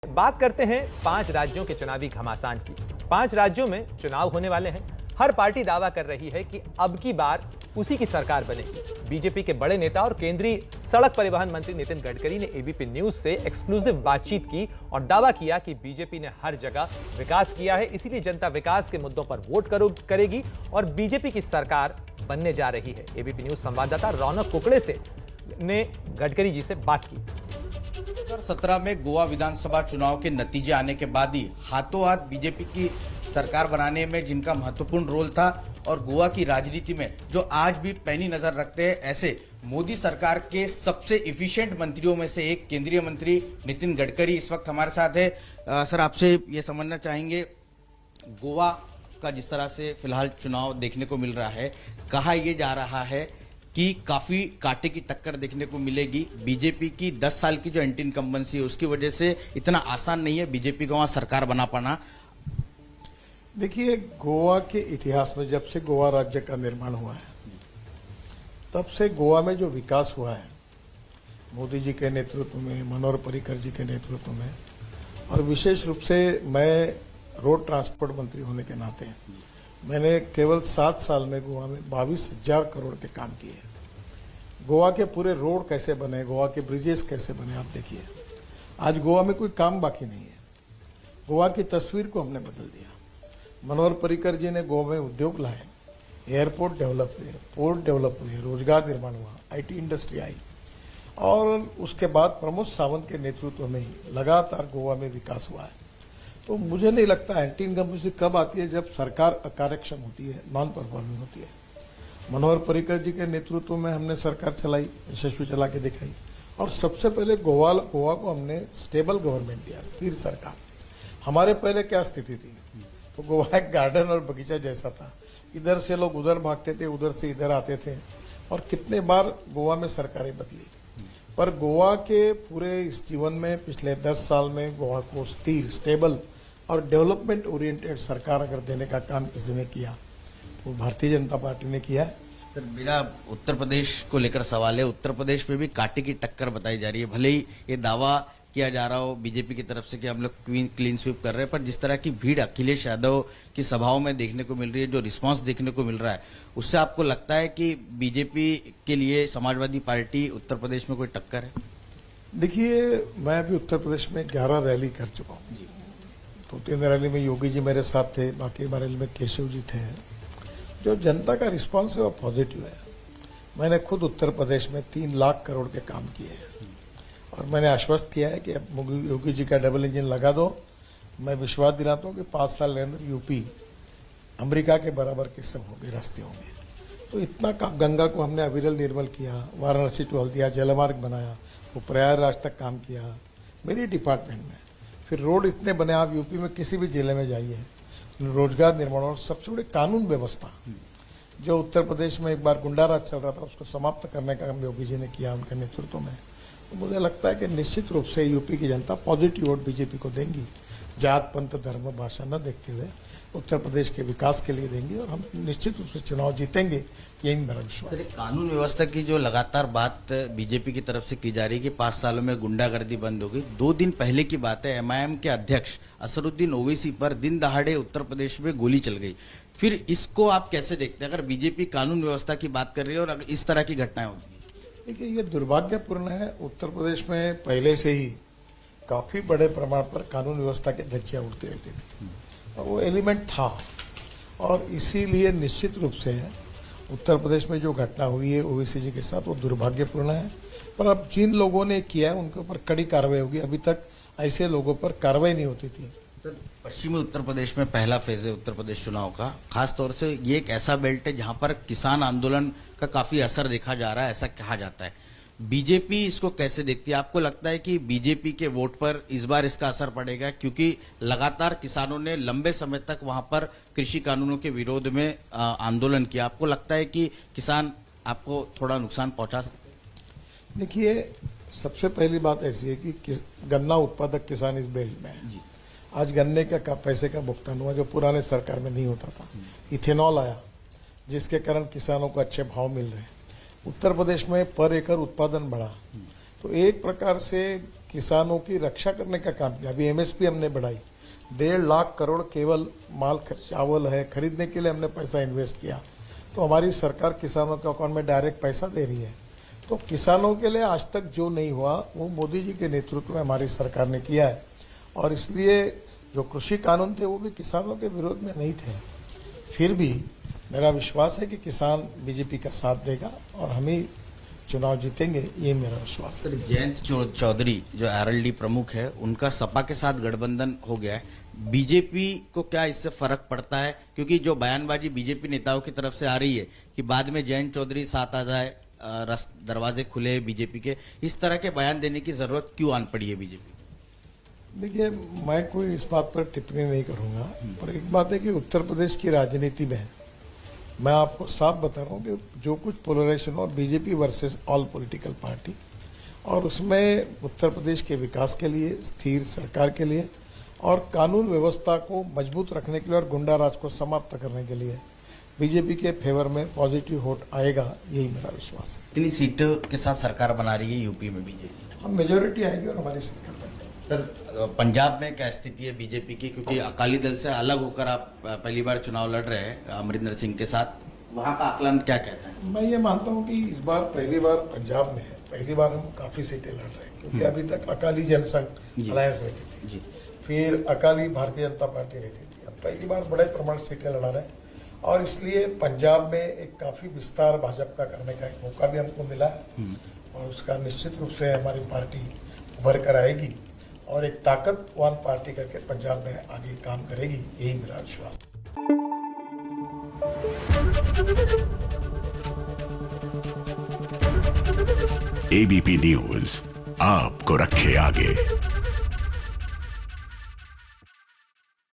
बात करते हैं 5 राज्यों के चुनावी घमासान की। 5 राज्यों में चुनाव होने वाले हैं। हर पार्टी दावा कर रही है कि अब की बार उसी की सरकार बनेगी। बीजेपी के बड़े नेता और केंद्रीय सड़क परिवहन मंत्री नितिन गडकरी ने एबीपी न्यूज से एक्सक्लूसिव बातचीत की और दावा किया कि बीजेपी ने हर जगह विकास किया है, इसीलिए जनता विकास के मुद्दों पर वोट करेगी और बीजेपी की सरकार बनने जा रही है। एबीपी न्यूज संवाददाता रौनक कुकड़े ने गडकरी जी से बात की। 2017 में गोवा विधानसभा चुनाव के नतीजे आने के बाद ही हाथों हाथ बीजेपी की सरकार बनाने में जिनका महत्वपूर्ण रोल था और गोवा की राजनीति में जो आज भी पैनी नजर रखते हैं, ऐसे मोदी सरकार के सबसे इफिशिएंट मंत्रियों में से एक केंद्रीय मंत्री नितिन गडकरी इस वक्त हमारे साथ है। सर, आपसे ये समझना चाहेंगे, गोवा का जिस तरह से फिलहाल चुनाव देखने को मिल रहा है, कहा यह जा रहा है कि काफी कांटे की टक्कर देखने को मिलेगी। बीजेपी की 10 साल की जो एंटी इनकम्बेंसी है उसकी वजह से इतना आसान नहीं है बीजेपी को वहां सरकार बना पाना। देखिए, गोवा के इतिहास में जब से गोवा राज्य का निर्माण हुआ है तब से गोवा में जो विकास हुआ है मोदी जी के नेतृत्व में, मनोहर पर्रिकर जी के नेतृत्व में, और विशेष रूप से मैं रोड ट्रांसपोर्ट मंत्री होने के नाते मैंने केवल 7 साल में गोवा में 22,000 करोड़ के काम किए। गोवा के पूरे रोड कैसे बने, गोवा के ब्रिजेस कैसे बने, आप देखिए। आज गोवा में कोई काम बाकी नहीं है। गोवा की तस्वीर को हमने बदल दिया। मनोहर पर्रिकर जी ने गोवा में उद्योग लाए, एयरपोर्ट डेवलप हुए, पोर्ट डेवलप हुए, रोजगार निर्माण हुआ, आईटी इंडस्ट्री आई, और उसके बाद प्रमोद सावंत के नेतृत्व में ही लगातार गोवा में विकास हुआ है। तो मुझे नहीं लगता एंटी इनकम्बेंसी कब आती है, जब सरकार अकार्यक्षम होती है, नॉन परफॉर्मिंग होती है। मनोहर पर्रिकर जी के नेतृत्व में हमने सरकार चलाई, यशस्वी चला के दिखाई, और सबसे पहले गोवा को हमने स्टेबल गवर्नमेंट दिया, स्थिर सरकार। हमारे पहले क्या स्थिति थी, तो गोवा एक गार्डन और बगीचा जैसा था। इधर से लोग उधर भागते थे, उधर से इधर आते थे, और कितने बार गोवा में सरकारें बदली। पर गोवा के पूरे इस जीवन में पिछले 10 साल में गोवा को स्थिर, स्टेबल और डेवलपमेंट ओरिएंटेड सरकार अगर देने का काम किसी ने किया वो भारतीय जनता पार्टी ने किया है। सर, मेरा उत्तर प्रदेश को लेकर सवाल है। उत्तर प्रदेश में भी कांटे की टक्कर बताई जा रही है। भले ही ये दावा किया जा रहा हो बीजेपी की तरफ से कि हम लोग क्लीन स्वीप कर रहे हैं, पर जिस तरह की भीड़ अखिलेश यादव की सभाओं में देखने को मिल रही है, जो रिस्पांस देखने को मिल रहा है, उससे आपको लगता है कि बीजेपी के लिए समाजवादी पार्टी उत्तर प्रदेश में कोई टक्कर है? देखिए, मैं अभी उत्तर प्रदेश में 11 रैली कर चुका हूँ। तो 3 रैली में योगी जी मेरे साथ थे, बाकी रैली में केशव जी थे। जो जनता का रिस्पांस है वो पॉजिटिव है। मैंने खुद उत्तर प्रदेश में 3 लाख करोड़ के काम किए हैं और मैंने आश्वस्त किया है कि अब योगी जी का डबल इंजन लगा दो। मैं विश्वास दिलाता हूँ कि 5 साल के अंदर यूपी अमेरिका के बराबर के सब होंगे, रास्ते होंगे। तो इतना काम, गंगा को हमने अविरल निर्मल किया, वाराणसी टू हल्दिया जलमार्ग बनाया, वो प्रयागराज तक काम किया मेरी डिपार्टमेंट में। फिर रोड इतने बने, आप यूपी में किसी भी जिले में जाइए, रोजगार निर्माण और सबसे बड़ी कानून व्यवस्था। जो उत्तर प्रदेश में एक बार गुंडा राज चल रहा था उसको समाप्त करने का काम योगी जी ने किया उनके नेतृत्व में। तो मुझे लगता है कि निश्चित रूप से यूपी की जनता पॉजिटिव वोट बीजेपी को देंगी, जात पंथ धर्म भाषा न देखते हुए उत्तर प्रदेश के विकास के लिए देंगे और हम निश्चित रूप से चुनाव जीतेंगे, यही मेरा विश्वास है। कानून व्यवस्था की जो लगातार बात बीजेपी की तरफ से की जा रही है कि 5 सालों में गुंडागर्दी बंद होगी, 2 दिन पहले की बात है, एमआईएम के अध्यक्ष असदुद्दीन ओवैसी पर दिन दहाड़े उत्तर प्रदेश में गोली चल गई। फिर इसको आप कैसे देखते हैं, अगर बीजेपी कानून व्यवस्था की बात कर रही है और अगर इस तरह की घटनाएं होगी? देखिए, ये दुर्भाग्यपूर्ण है। उत्तर प्रदेश में पहले से ही काफी बड़े प्रमाण पर कानून व्यवस्था की धज्जियां उड़ती रहती थी और वो एलिमेंट था, और इसीलिए निश्चित रूप से उत्तर प्रदेश में जो घटना हुई है ओवैसी जी के साथ वो दुर्भाग्यपूर्ण है। पर अब जिन लोगों ने किया है उनके ऊपर कड़ी कार्रवाई होगी। अभी तक ऐसे लोगों पर कार्रवाई नहीं होती थी। सर, पश्चिमी उत्तर प्रदेश में पहला फेज है उत्तर प्रदेश चुनाव का। खास तौर से ये एक ऐसा बेल्ट है जहां पर किसान आंदोलन का काफी असर देखा जा रहा है, ऐसा कहा जाता है। बीजेपी इसको कैसे देखती है? आपको लगता है कि बीजेपी के वोट पर इस बार इसका असर पड़ेगा, क्योंकि लगातार किसानों ने लंबे समय तक वहां पर कृषि कानूनों के विरोध में आंदोलन किया। आपको लगता है कि किसान आपको थोड़ा नुकसान पहुंचा सकते हैं? देखिए, सबसे पहली बात ऐसी है कि गन्ना उत्पादक किसान इस बेल्ट में है। आज गन्ने का पैसे का भुगतान हुआ जो पुराने सरकार में नहीं होता था। इथेनॉल आया जिसके कारण किसानों को अच्छे भाव मिल रहे हैं। उत्तर प्रदेश में पर एकड़ उत्पादन बढ़ा। तो एक प्रकार से किसानों की रक्षा करने का काम किया। अभी एमएसपी हमने बढ़ाई, 1.5 लाख करोड़ केवल चावल है खरीदने के लिए हमने पैसा इन्वेस्ट किया। तो हमारी सरकार किसानों के अकाउंट में डायरेक्ट पैसा दे रही है। तो किसानों के लिए आज तक जो नहीं हुआ वो मोदी जी के नेतृत्व में हमारी सरकार ने किया है। और इसलिए जो कृषि कानून थे वो भी किसानों के विरोध में नहीं थे। फिर भी मेरा विश्वास है कि किसान बीजेपी का साथ देगा और हम ही चुनाव जीतेंगे, ये मेरा विश्वास है। जयंत चौधरी जो आरएलडी प्रमुख है, उनका सपा के साथ गठबंधन हो गया है। बीजेपी को क्या इससे फर्क पड़ता है? क्योंकि जो बयानबाजी बीजेपी नेताओं की तरफ से आ रही है कि बाद में जयंत चौधरी साथ आ जाए, दरवाजे खुले बीजेपी के, इस तरह के बयान देने की जरूरत क्यों आन पड़ी है बीजेपी? देखिए, मैं कोई इस बात पर टिप्पणी नहीं करूंगा, पर एक बात है कि उत्तर प्रदेश की राजनीति में मैं आपको साफ बता रहा हूँ कि जो कुछ पोलराइजेशन हो BJP versus all political party, और उसमें उत्तर प्रदेश के विकास के लिए, स्थिर सरकार के लिए और कानून व्यवस्था को मजबूत रखने के लिए और गुंडा राज को समाप्त करने के लिए बीजेपी के फेवर में पॉजिटिव वोट आएगा, यही मेरा विश्वास है। कितनी सीटों के साथ सरकार बना रही है यूपी में बीजेपी? हम मेजोरिटी आएगी और हमारी सरकार बनेगी। सर, पंजाब में क्या स्थिति है बीजेपी की? क्योंकि अकाली दल से अलग होकर आप पहली बार चुनाव लड़ रहे हैं अमरिंदर सिंह के साथ, वहां का आकलन क्या कहता है? मैं ये मानता हूँ कि इस बार पहली बार पंजाब में है, पहली बार हम काफी सीटें लड़ रहे हैं, क्योंकि अभी तक अकाली जनसंघ अलायंस रहती थी, फिर अकाली भारतीय जनता पार्टी रहती थी, अब पहली बार बड़े प्रमाण सीटें लड़ा रहे हैं। और इसलिए पंजाब में एक काफी विस्तार भाजपा का करने का एक मौका भी हमको मिला है और उसका निश्चित रूप से हमारी पार्टी उभर कर आएगी और एक ताकतवान पार्टी करके पंजाब में आगे काम करेगी, यही मेरा विश्वास है। एबीपी न्यूज आपको रखे आगे।